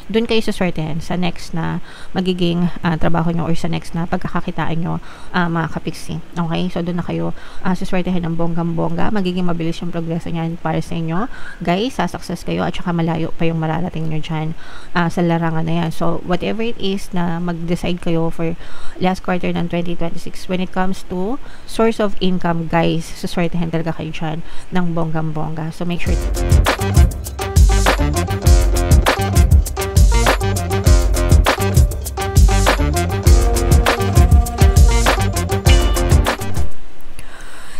dun kayo suswertehan sa next na magiging trabaho nyo or sa next na pagkakakitaan nyo, mga kapiksi. Okay? So, dun na kayo suswertehan ng bonggang-bongga. Magiging mabilis yung progreso niyan para sa inyo. Guys, sasuccess kayo at saka malayo pa yung mararating nyo dyan sa larangan na yan. So, whatever it is na mag-decide kayo for last quarter ng 2026, when it comes to source of income, guys, suswertehan talaga kayo dyan ng bonggang-bongga. So, make sure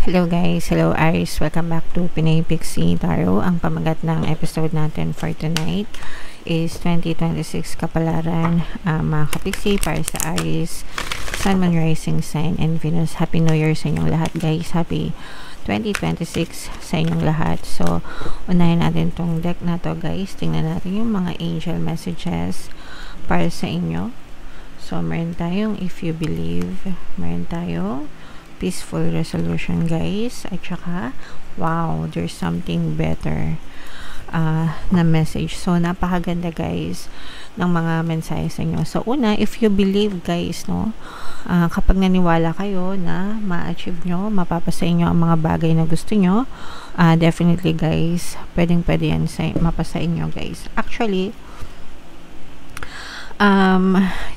hello guys, hello Aries, welcome back to Pinay Pixie Tarot. Ang pamagat ng episode natin for tonight is 2026 kapalaran, mga kapiksi para sa Aries, Sun, Moon, Rising Sign, and Venus. Happy New Year sa inyong lahat guys, happy 2026 sa inyong lahat. So, unahin natin tong deck na to guys, tingnan natin yung mga angel messages para sa inyo. So, meron tayong if you believe, meron tayong peaceful resolution guys, at saka wow, there's something better na message. So napakaganda guys ng mga mensahe sa inyo. So una, if you believe guys, no, kapag naniwala kayo na ma-achieve nyo, mapapasa inyo ang mga bagay na gusto nyo, definitely guys, pwede yan mapasa inyo guys. Actually,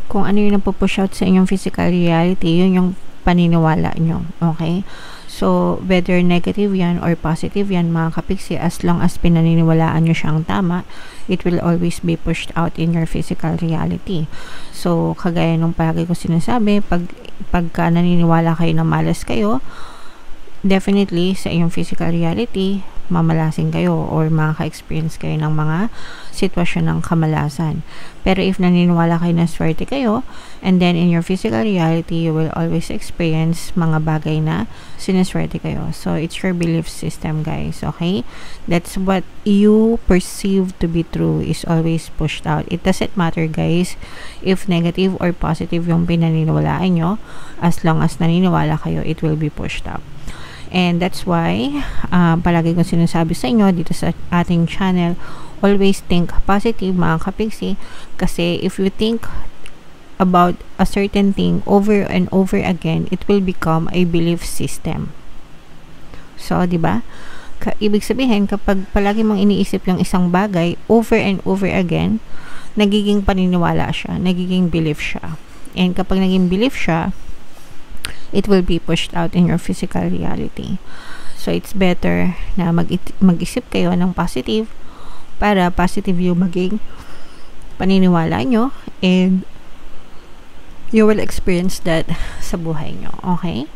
kung ano yung napupush out sa inyong physical reality, yun yung paniniwala nyo. Okay? So, whether negative yan or positive yan, mga kapiksi, as long as pinaniniwalaan nyo siyang tama, it will always be pushed out in your physical reality. So, kagaya nung palagi ko sinasabi, pagka naniniwala kayo na malas kayo, definitely sa inyong physical reality, mamalasin kayo or makaka-experience kayo ng mga sitwasyon ng kamalasan. Pero if naniniwala kayo na swerte kayo, and then in your physical reality, you will always experience mga bagay na sinaswerte kayo. So, it's your belief system, guys. Okay? That's what you perceive to be true is always pushed out. It doesn't matter, guys, if negative or positive yung pinaniniwalaan nyo. As long as naniniwala kayo, it will be pushed out. And that's why, palagi kong sinasabi sa inyo dito sa ating channel, always think positive mga kapiksi, kasi if you think about a certain thing over and over again, it will become a belief system. So, di ba? Ibig sabihin, kapag palagi mong iniisip yung isang bagay over and over again, nagiging paniniwala siya, nagiging belief siya. And kapag naging belief siya, it will be pushed out in your physical reality. So, it's better na mag-isip kayo ng positive para positive yung maging paniniwala nyo and you will experience that sa buhay nyo. Okay?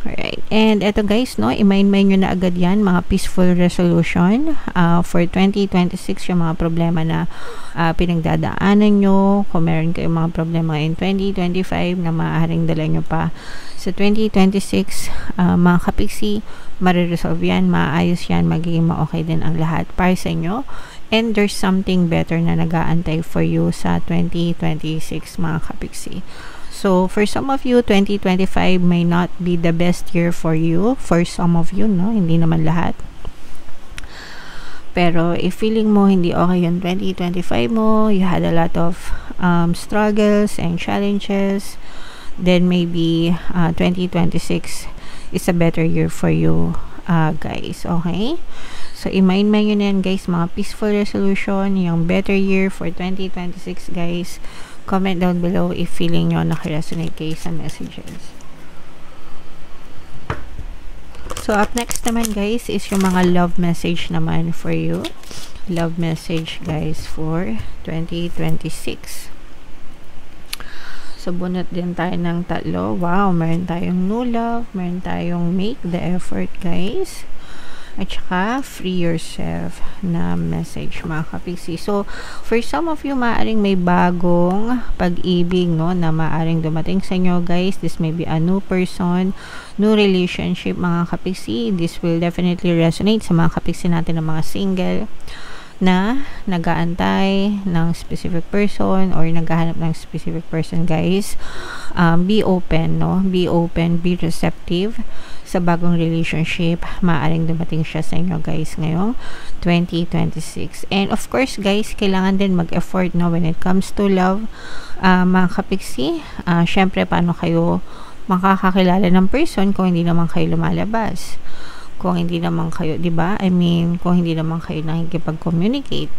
Alright. And eto guys, no, i-mind nyo na agad yan, mga peaceful resolution for 2026, yung mga problema na pinagdadaanan nyo. Kung meron kayong mga problema in 2025 na maaaring dala nyo pa sa 2026, mga kapiksi, mariresolve yan, maayos yan, magiging ma-okay din ang lahat para sa inyo. And there's something better na nag-aantay for you sa 2026, mga kapiksi. So, for some of you, 2025 may not be the best year for you. For some of you, no? Hindi naman lahat. Pero, if feeling mo hindi okay yung 2025 mo, you had a lot of struggles and challenges, then maybe 2026 is a better year for you, guys. Okay? So, i-mind nyo na yan, guys, mga peaceful resolution, yung better year for 2026, guys. Comment down below if feeling nyo nakaresonate kayo sa messages. So, up next naman, guys, is yung mga love message naman for you. Love message, guys, for 2026. So, bunot din tayo ng tatlo. Wow, meron tayong new love, meron tayong make the effort, guys. At saka, free yourself na message, mga kapiksi. So, for some of you, maaring may bagong pag-ibig, no, na maaring dumating sa inyo, guys. This may be a new person, new relationship, mga kapiksi. This will definitely resonate sa mga kapiksi natin ng mga single na nag-aantay ng specific person or naghahanap ng specific person, guys. Be open, no? Be open, be receptive sa bagong relationship, maaaring dumating siya sa inyo guys ngayong 2026. And of course guys, kailangan din mag-effort no when it comes to love, mga kapiksi. Syempre, paano kayo makakakilala ng person kung hindi naman kayo lumalabas, kung hindi naman kayo, di ba? I mean, kung hindi naman kayo nakikipag-communicate.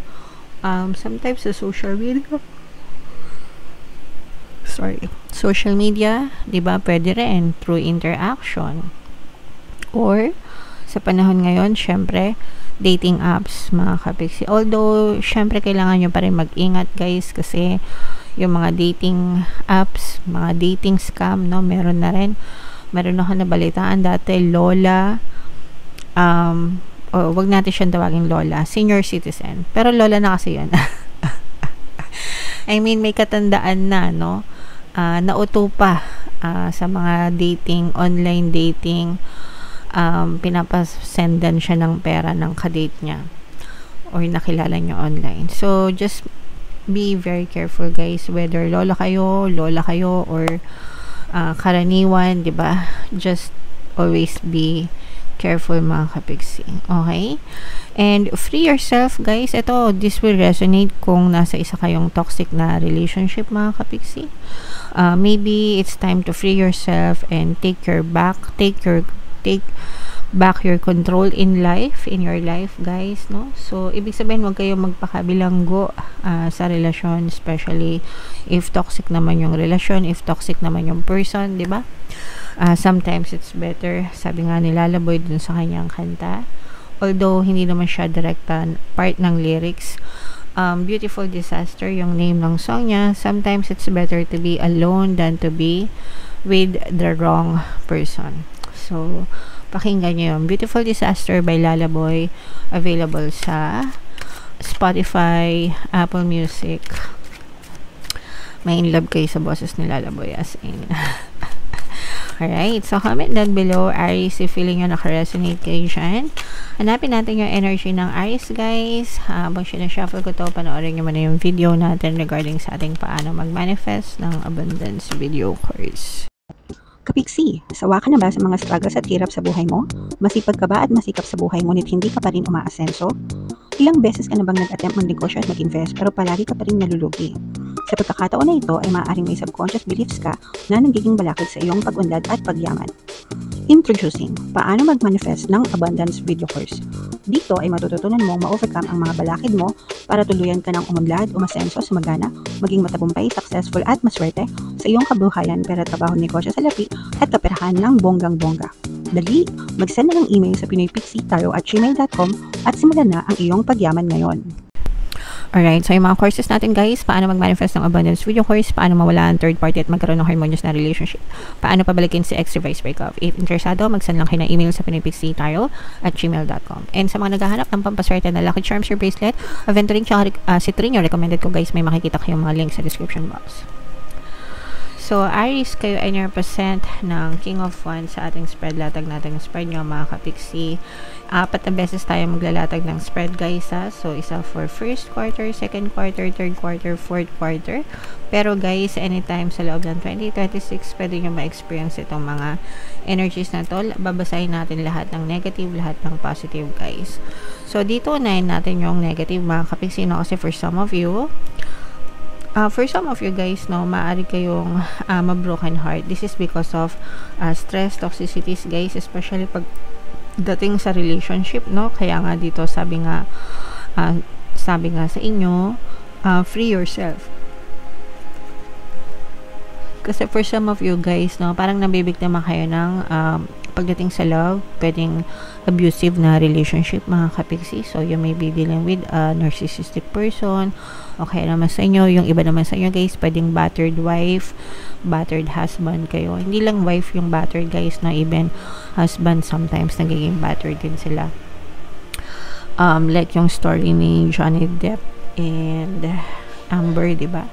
Sometimes sa social media, di ba, pwede rin through interaction. Or, sa panahon ngayon, syempre, dating apps, mga kapiksi. Although, syempre, kailangan nyo pa rin mag-ingat, guys, kasi yung mga dating apps, mga dating scam, no, meron na rin. Meron ako nabalitaan dati, lola, wag natin siyang tawagin lola, senior citizen. Pero lola na kasi yun. I mean, may katandaan na, no? Nauto pa sa mga dating, online dating, pinapasendan siya ng pera ng kadate niya or nakilala niyo online. So, just be very careful guys, whether lola kayo, or karaniwan, di ba? Just always be careful mga kapiksi. Okay? And free yourself guys. This will resonate kung nasa isa kayong toxic na relationship mga kapiksi. Maybe it's time to free yourself and take back your control in your life guys, no? So ibig sabihin, wag kayong magpakabilanggo sa relasyon, especially if toxic naman yung relasyon, if toxic naman yung person, di ba? Sometimes it's better, sabi nga ni Lalaboy dun sa kanyang kanta, although hindi naman siya direkta part ng lyrics, Beautiful Disaster yung name ng song niya. Sometimes it's better to be alone than to be with the wrong person. So pakinggan nyo yung Beautiful Disaster by Lalaboy, available sa Spotify, Apple Music. May in love kayo sa boses ni Lalaboy, as in. Alright, so comment down below, Aries, if feeling nyo naka-resonate kayo dyan. Hanapin natin yung energy ng Aries, guys. Habang sinashuffle ko to, panoorin nyo muna yung video natin regarding sa ating paano mag-manifest ng abundance video course. Kapiksi, sawa ka na ba sa mga struggles at hirap sa buhay mo? Masipag ka ba at masikap sa buhay ngunit hindi ka pa rin umaasenso? Ilang beses ka na bang nag-attempt mag-negosyo at mag-invest pero palagi ka pa rin nalulugi? Sa pagkakataon na ito ay maaaring may subconscious beliefs ka na nagiging balakid sa iyong pag-unlad at pagyaman. Introducing, paano mag-manifest ng abundance video course. Dito ay matututunan mong ma-overcome ang mga balakid mo para tuluyan ka ng umunlad, umasenso, sumagana, maging matagumpay, successful at maswerte sa iyong kabuhayan, pera, trabaho, negosyo sa lapi at kaperahan ng bonggang-bongga. Dali, mag-send na ng email sa pinoypixitaro@gmail.com at simulan na ang iyong pagyaman ngayon. Alright, so yung mga courses natin guys, paano mag-manifest ng abundance video course, paano mawala ang third party at magkaroon ng harmonious na relationship, paano pabalikin si ex-reverse breakup. If interesado, mag-send lang kayo ng email sa pinoypixitaro@gmail.com. And sa mga naghahanap ng pampaswerte na lucky charms or bracelet, aventuring tsaka citrino, recommended ko guys, may makikita kayong mga link sa description box. So, Aries, kayo ay represent ng King of Wands sa ating spread. Latag natin ng spread nyo, mga kapiksi. 4 na beses tayo maglalatag ng spread, guys, ha? So, isa for first quarter, second quarter, third quarter, fourth quarter. Pero, guys, anytime sa loob ng 2026, pwede nyo ma-experience itong mga energies na to. Babasahin natin lahat ng negative, lahat ng positive, guys. So, dito unahin natin yung negative, mga kapiksi, no? Kasi for some of you guys, no, maaari kayong ma-broken heart. This is because of stress, toxicities, guys, especially pag dating sa relationship, no. Kaya nga dito sabi nga sa inyo, free yourself. Kasi for some of you guys, no, parang nabibiktima kayo ng pagdating sa love, pwedeng abusive na relationship, mga kapiksi. So, you may be dealing with a narcissistic person. Okay naman sa inyo. Yung iba naman sa inyo, guys, pwedeng battered wife, battered husband kayo. Hindi lang wife yung battered, guys, na even husband sometimes nagiging battered din sila. Like yung story ni Johnny Depp and Amber, diba?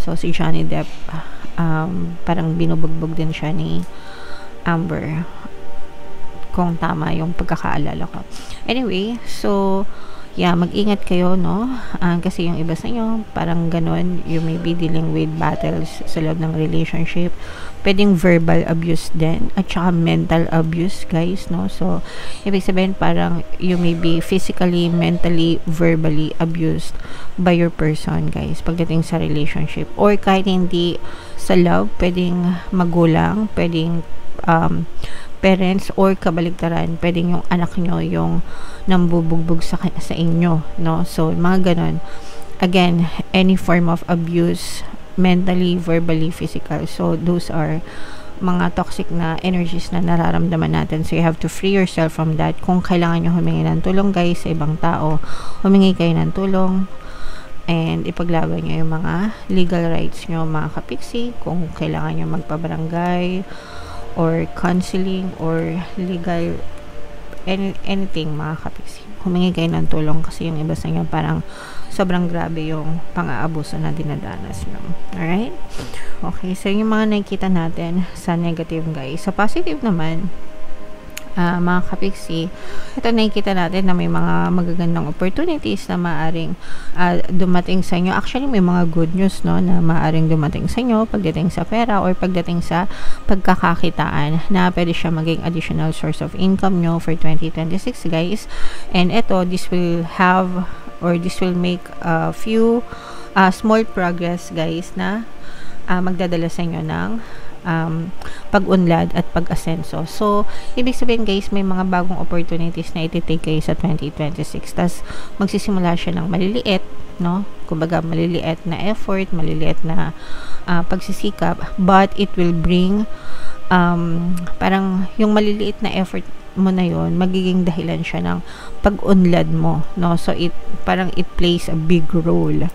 So, si Johnny Depp, parang binubugbog din siya ni Amber, kung tama yung pagkakaalala ko. Anyway, so yeah, mag-ingat kayo, no? Kasi yung iba sa inyo, parang ganun, you may be dealing with battles sa loob ng relationship. Pwedeng verbal abuse din, at saka mental abuse, guys, no? So, ibig sabihin, parang you may be physically, mentally, verbally abused by your person, guys, pagdating sa relationship. Or kahit hindi sa love, pwedeng magulang, pwedeng parents, or kabaligtaran, pwedeng yung anak nyo yung nambubugbog sa inyo, no? So, mga ganon. Again, any form of abuse, mentally, verbally, physical. So, those are mga toxic na energies na nararamdaman natin. So, you have to free yourself from that. Kung kailangan nyo humingi ng tulong, guys, sa ibang tao, humingi kayo ng tulong, and ipaglaban nyo yung mga legal rights nyo, mga kapiksi. Kung kailangan nyo magpabarangay, or counseling, or legal anything, mga kapiksi, humingi kayo ng tulong, kasi yung iba sa inyo parang sobrang grabe yung pang-aabuso na dinadanas nyo. Alright? Okay, so yung mga nakikita natin sa negative, guys. Sa positive naman, mga kapiksi, ito nakikita natin na may mga magagandang opportunities na maaring dumating sa inyo. Actually, may mga good news, no, na maaring dumating sa inyo pagdating sa pera or pagdating sa pagkakakitaan, na pwede siya maging additional source of income nyo for 2026, guys. And ito, this will have, or this will make a few small progress, guys, na magdadala sa inyo ng pag-unlad at pag-asenso. So, ibig sabihin, guys, may mga bagong opportunities na iti-take kayo sa 2026. Tas, magsisimula siya ng maliliit, no? Kumbaga, maliliit na effort, maliliit na pagsisikap, but it will bring parang yung maliliit na effort mo na yon, magiging dahilan siya ng pag-unlad mo, no? So, parang it plays a big role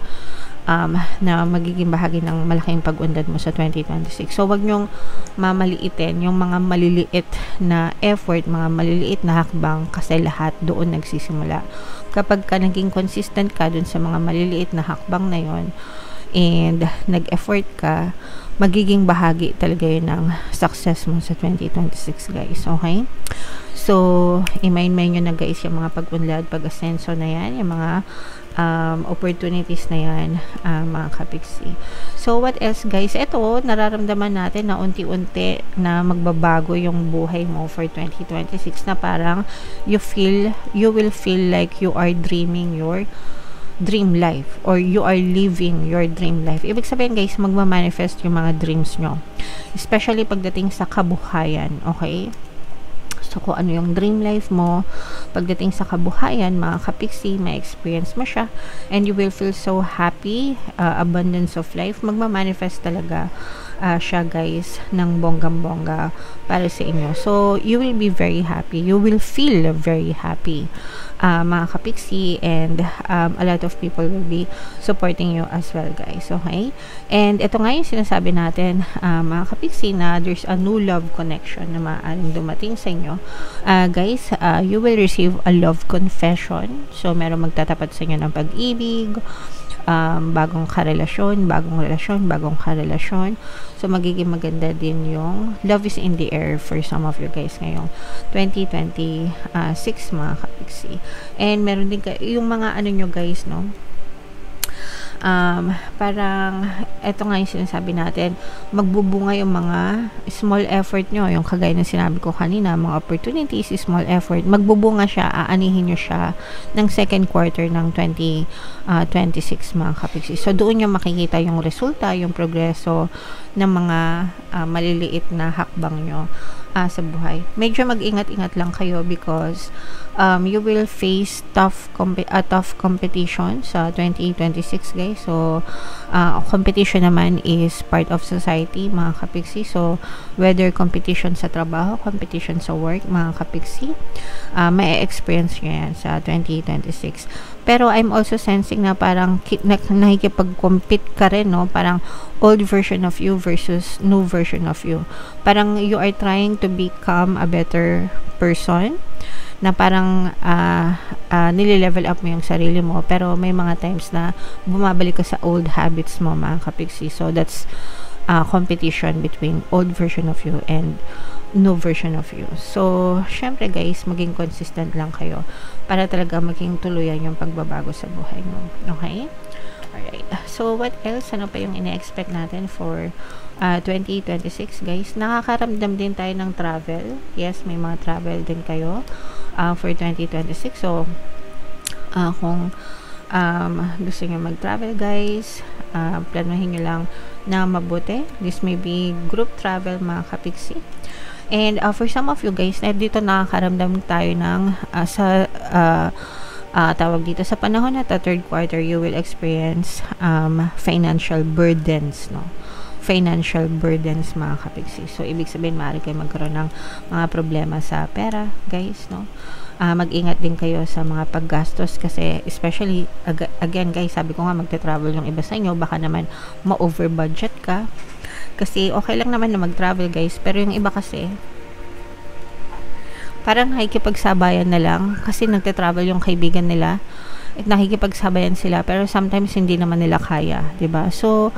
na magiging bahagi ng malaking pag-unlad mo sa 2026. So, wag nyong mamaliitin yung mga maliliit na effort, mga maliliit na hakbang, kasi lahat doon nagsisimula. Kapag ka naging consistent ka dun sa mga maliliit na hakbang na yon, and nag-effort ka, magiging bahagi talaga yun ng success mo sa 2026, guys. Okay? So, i-mind nyo na, guys, yung mga pag-unlad, pag-asenso na yan, yung mga opportunities na yan, mga kapiksi. So, what else, guys? Ito, nararamdaman natin na unti-unti na magbabago yung buhay mo for 2026, na parang you will feel like you are dreaming your dream life, or you are living your dream life. Ibig sabihin, guys, magma-manifest yung mga dreams nyo, especially pagdating sa kabuhayan. Okay? So, kung ano yung dream life mo, pagdating sa kabuhayan, mga kapiksi, may experience mo siya, and you will feel so happy, abundance of life, magma-manifest talaga siya, guys, ng bonggang-bongga para sa inyo. So, you will be very happy. You will feel very happy, mga kapiksi, and a lot of people will be supporting you as well, guys. Okay? And ito nga yung sinasabi natin, mga kapiksi, na there's a new love connection na maaaring dumating sa inyo. Guys, you will receive a love confession. So, meron magtatapat sa inyo ng pag-ibig, bagong karelasyon, bagong karelasyon. So, magiging maganda din yung love is in the air for some of you, guys, ngayong 2026, mga kapiksi. And meron din yung mga ano nyo, guys, no? Parang eto nga yung sinasabi natin, magbubunga yung mga small effort nyo, yung kagaya ng sinabi ko kanina, mga opportunities, small effort, magbubunga siya, aanihin nyo siya ng second quarter ng 2026, mga kapiksi. So, doon nyo makikita yung resulta, yung progreso ng mga maliliit na hakbang nyo sa buhay. Medyo mag-ingat-ingat lang kayo, because you will face tough competition sa 2026, guys. So, competition naman is part of society, mga kapiksi. So, whether competition sa trabaho, competition sa work, mga kapiksi, may experience nyo yan sa 2026. Pero I'm also sensing na parang nakikipag-compete ka rin, no? Parang old version of you versus new version of you. Parang you are trying to become a better person, na parang nililevel up mo yung sarili mo, pero may mga times na bumabalik ka sa old habits mo, mga kapiksi. So, that's competition between old version of you and new version of you. So, syempre guys, maging consistent lang kayo para talaga maging tuluyan yung pagbabago sa buhay mo. Okay? Alright. So, what else? Ano pa yung ina-expect natin for 2026, guys? Nakakaramdam din tayo ng travel. Yes, may mga travel din kayo for 2026. So, kung gusto nyo mag-travel, guys, planuhin nyo lang na mabuti. This may be group travel, mga kapiksi. And for some of you guys, dito nakakaramdam tayo ng tawag dito sa panahon na to, third quarter, you will experience financial burdens, no? Financial burdens, mga kapiksi. So, ibig sabihin, maaari kayo magkaroon ng mga problema sa pera, guys, no? Mag-ingat din kayo sa mga paggastos kasi, especially, again, guys, sabi ko nga, magte-travel yung iba sa inyo, baka naman ma-over budget ka. Kasi, okay lang naman na mag-travel, guys, pero yung iba kasi, parang nakikipagsabayan na lang kasi nagte-travel yung kaibigan nila at nakikipagsabayan sila pero sometimes hindi naman nila kaya, 'di ba? So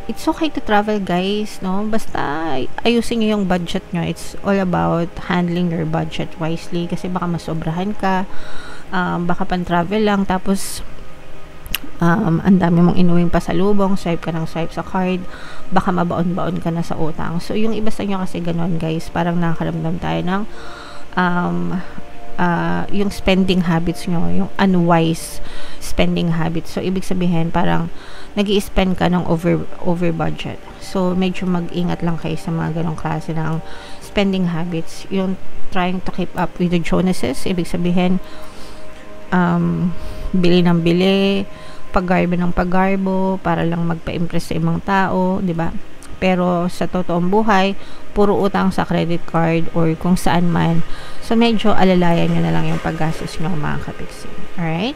it's okay to travel, guys, no? Basta ayusin niyo yung budget nyo. It's all about handling your budget wisely kasi baka masobrahan ka, baka pan-travel lang tapos ang dami mong inuwing pasalubong, swipe ka ng swipe sa card, baka mabaon-baon ka na sa utang. So, yung iba sa inyo kasi ganun, guys, parang nakakaramdam tayo ng yung spending habits nyo, yung unwise spending habits. So, ibig sabihin, parang nag-i-spend ka ng over budget. So, medyo mag-ingat lang kayo sa mga ganong klase ng spending habits. Yung trying to keep up with the Jonases, ibig sabihin, bili ng bili, paggarbo ng paggarbo para lang magpa-impress sa ibang tao, 'di ba? Pero sa totoong buhay, puro utang sa credit card or kung saan man. So medyo alalayan niyo na lang yung paggastos niyo, mga kapiksi. Alright?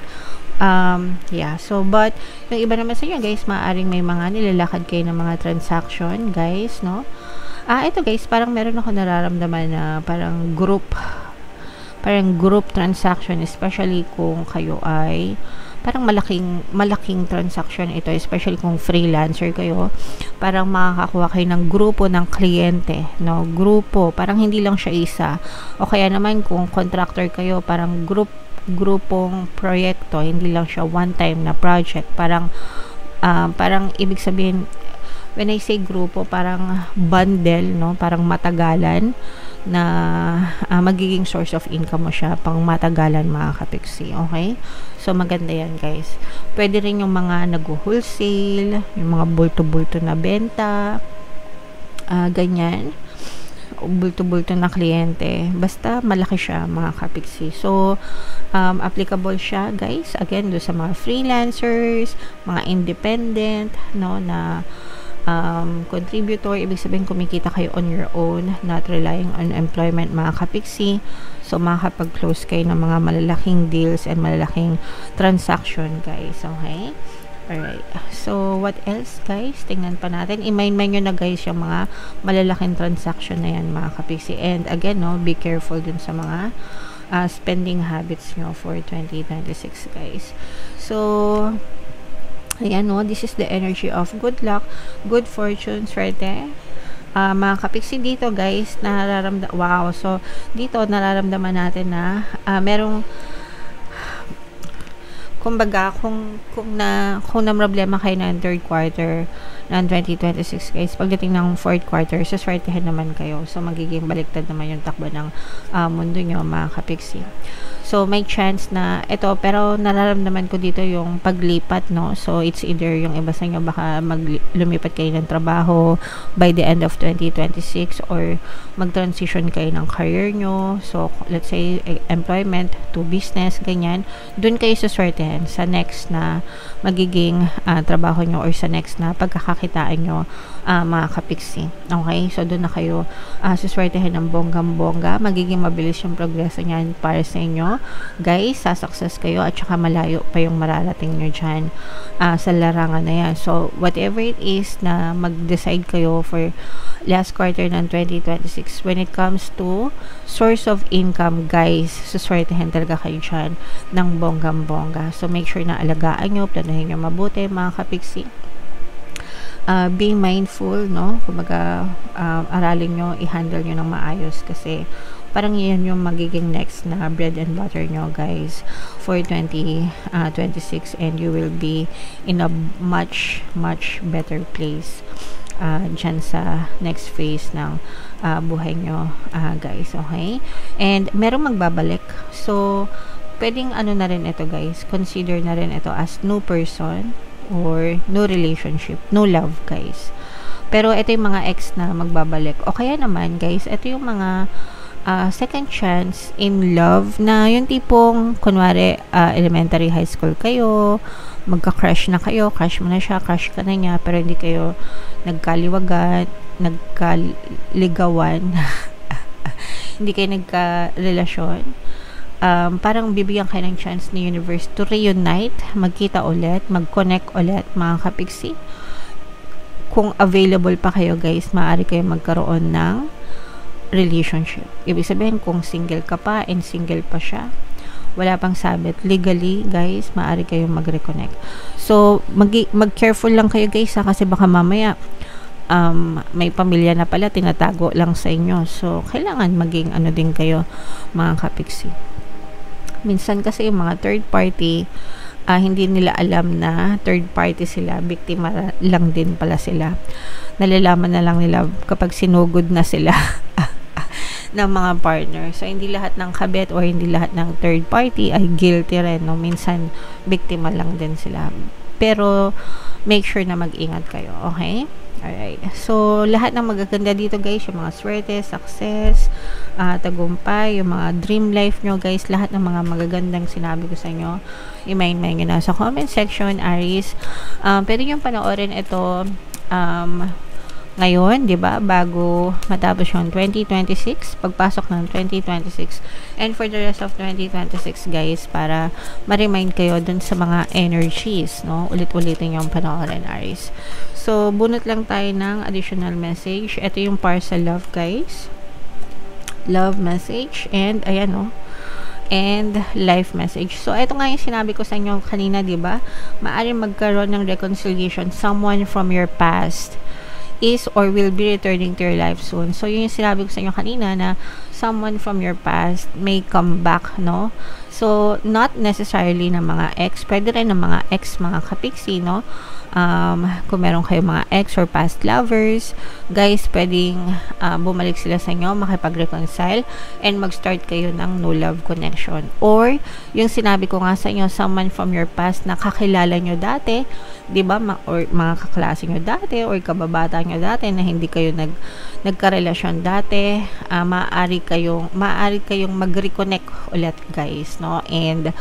Yeah, so but yung iba naman sa inyo, guys, maaaring may mga nilalakad kayo ng mga transaction, guys, no? Ito, guys, parang meron ako nararamdaman na parang group transaction, especially kung kayo ay parang malaking transaction ito, especially kung freelancer kayo, parang makakakuha kayo ng grupo ng kliyente, no? Grupo, parang hindi lang siya isa. O kaya naman kung contractor kayo, parang grupong proyekto, hindi lang siya one time na project. Parang ibig sabihin, when I say grupo, parang bundle, no? Parang matagalan na magiging source of income mo siya pang matagalan, mga kapiksi. Okay? So, maganda yan, guys. Pwede rin yung mga nag-wholesale, yung mga bulto-bulto na benta, ganyan. Bulto-bulto na kliyente. Basta malaki siya, mga kapiksi. So, applicable siya, guys, again, do sa mga freelancers, mga independent, no, na contributor, ibig sabihin kumikita kayo on your own, not relying on employment, mga kapiksi. So, makakapag-close kayo ng mga malalaking deals and malalaking transaction, guys. Okay? Alright. So, what else, guys? Tingnan pa natin. I-mind nyo na, guys, yung mga malalaking transaction na yan, mga kapiksi. And again, no, be careful dun sa mga spending habits nyo for 2026, guys. So, ayan, no, this is the energy of good luck, good fortune, swerte. Mga kapiksi, dito, guys, so dito nararamdaman natin na merong, kumbaga, kung na problema kayo ng third quarter ng 2026, guys, pagdating ng fourth quarter, saswertehan naman kayo. So, magiging baliktad naman yung takbo ng mundo nyo, mga kapiksi. So, may chance na ito, pero nararamdaman ko dito yung paglipat, no? So, it's either yung iba sa inyo baka lumipat kayo ng trabaho by the end of 2026 or mag-transition kayo ng career nyo. So, let's say, employment to business, ganyan. Doon kayo saswertehan sa next na magiging trabaho nyo or sa next na pagkakakitaan nyo, mga kapiksi. Okay? So, doon na kayo saswertehan ng bonggang-bongga. Magiging mabilis yung progreso niyan para sa inyo. Guys, sasuccess kayo at saka malayo pa yung mararating nyo dyan sa larangan na yan. So, whatever it is na mag-decide kayo for last quarter ng 2026, when it comes to source of income, guys, suswertehan talaga kayo dyan ng bonggang-bongga. So, make sure na alagaan nyo, planuhin nyo mabuti, mga kapiksi. be mindful, no? Kumbaga, aralin nyo, i-handle nyo ng maayos kasi parang yan yung magiging next na bread and butter nyo, guys, for 2026, and you will be in a much better place dyan sa next phase ng buhay nyo, guys, okay? And merong magbabalik, so pwedeng ano na rin ito, guys, consider na rin ito as new person or new relationship, new love, guys. Pero ito yung mga ex na magbabalik, o kaya naman, guys, ito yung mga second chance in love na yung tipong, kunwari, elementary, high school kayo, magka-crush na kayo, crush mo na siya, crush ka na niya, pero hindi kayo nagkaliwagan, nagkaligawan, hindi kayo nagka-relasyon. Parang bibigyan kayo ng chance ni universe to reunite, magkita ulit, mag-connect ulit, mga kapiksi. Kung available pa kayo, guys, maaari kayo magkaroon ng relationship. Ibig sabihin, kung single ka pa and single pa siya, wala pang sabit, legally, guys, maaari kayong mag-reconnect. So, mag-careful lang kayo, guys, kasi baka mamaya may pamilya na pala, tinatago lang sa inyo. So, kailangan maging ano din kayo, mga kapiksi. Minsan kasi yung mga third party, hindi nila alam na third party sila, biktima lang din pala sila. Nalalaman na lang nila kapag sinugod na sila ng mga partner. So, hindi lahat ng kabit or hindi lahat ng third party ay guilty rin, no? Minsan, biktima lang din sila. Pero, make sure na mag-ingat kayo, okay? Alright. So, lahat ng magaganda dito, guys, yung mga swerte, success, tagumpay, yung mga dream life nyo, guys, lahat ng mga magagandang sinabi ko sa inyo, i-mind nyo na sa comment section, Aries. Pwede nyo panoorin ito, ngayon, 'di ba? Bago matapos yung 2026, pagpasok ng 2026. And for the rest of 2026, guys, para ma-remind kayo dun sa mga energies, no? Ulit-ulitin yung panoorin, Aries. So, bunot lang tayo ng additional message. Ito yung para sa love, guys. Love message, and ayan, no? And life message. So, ito nga yung sinabi ko sa inyo kanina, 'di ba? Maaaring magkaroon ng reconciliation, someone from your past is or will be returning to your life soon. So, yun yung sinabi ko sa inyo kanina na someone from your past may come back, no? So, not necessarily ng mga ex, pwede rin ng mga ex, mga kapiksi, no? Kung meron kayo mga ex or past lovers, guys, pwedeng bumalik sila sa inyo, makipag-reconcile, and mag-start kayo ng new love connection. Or, yung sinabi ko nga sa inyo, someone from your past na kakilala nyo dati, di ba, or mga kaklase nyo dati, or kababata nyo dati, na hindi kayo nagkarelasyon dati, maaari kayong mag-reconnect ulit, guys, no? And,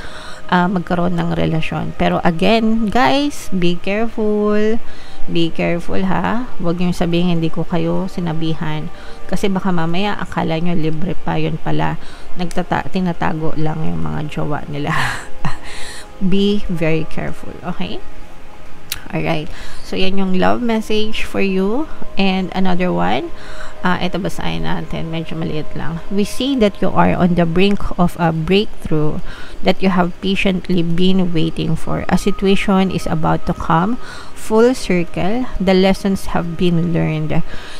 magkaroon ng relasyon. Pero again, guys, be careful. Be careful, ha. Huwag nyo sabihin hindi ko kayo sinabihan. Kasi baka mamaya akala nyo libre pa, yun pala. Tinatago lang yung mga jowa nila. Be very careful, okay? Alright. So, yan yung love message for you. And another one, ito basahin natin, medyo maliit lang. We see that you are on the brink of a breakthrough that you have patiently been waiting for. A situation is about to come full circle. The lessons have been learned.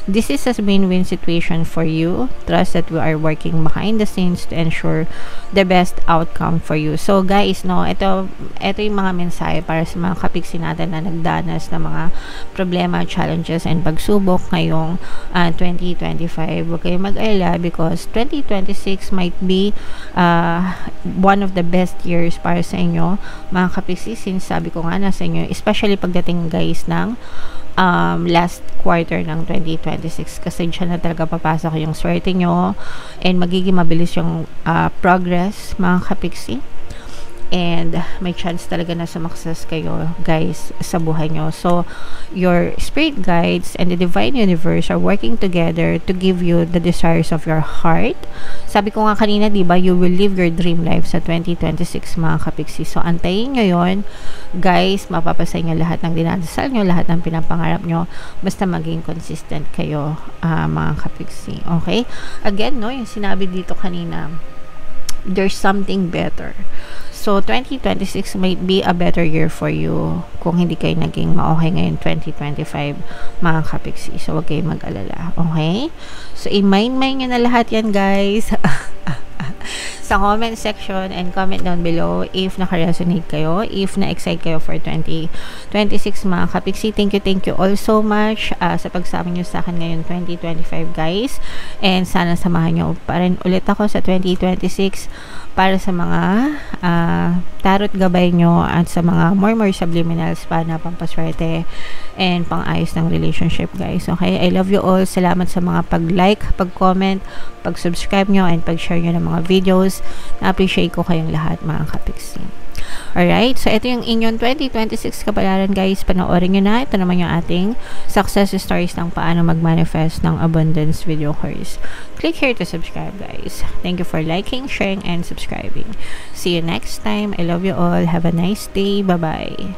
This is a win-win situation for you. Trust that we are working behind the scenes to ensure the best outcome for you. So, guys, no, ito yung mga mensahe para sa mga kapiksi natin na nagdanas ng mga problema, challenges, and pagsubok ngayong 2025. Huwag kayong mag-alala because 2026 might be one of the best years para sa inyo, mga kapiksi, since sabi ko nga na sa inyo, especially pagdating, guys, ng last quarter ng 2026 kasi dyan na talaga papasok yung swerte nyo and magiging mabilis yung progress, mga kapiksi. And may chance talaga na sumakses kayo, guys, sa buhay nyo. So, your spirit guides and the divine universe are working together to give you the desires of your heart. Sabi ko nga kanina, diba, you will live your dream life sa 2026, mga kapiksi. So, antayin nyo yun, guys. Mapapasay nyo lahat ng dinadasal nyo, lahat ng pinapangarap nyo. Basta maging consistent kayo, mga kapiksi. Okay? Again, no, yung sinabi dito kanina, there's something better. So, 2026 might be a better year for you kung hindi kayo naging ma-okay ngayon 2025, mga kapiksi. So, huwag kayong mag-alala. Okay? So, i-mind nyo na lahat yan, guys. Sa comment section and comment down below if naka-resonate kayo, if na-excite kayo for 2026, mga kapiksi. Thank you all so much sa pagsama nyo sa akin ngayon 2025, guys. And sana samahan nyo pa rin ulit ako sa 2026 para sa mga tarot gabay nyo at sa mga more subliminals pa na pampaswerte and pang-ayos ng relationship, guys. Okay? I love you all. Salamat sa mga pag-like, pag-comment, pag-subscribe nyo, and pag-share nyo ng mga videos. Na-appreciate ko kayong lahat, mga kapiksi. Alright, so ito yung inyong 2026 kapalaran, guys. Panoorin nyo na. Ito naman yung ating success stories ng paano mag-manifest ng abundance video course. Click here to subscribe, guys. Thank you for liking, sharing, and subscribing. See you next time. I love you all. Have a nice day. Bye-bye.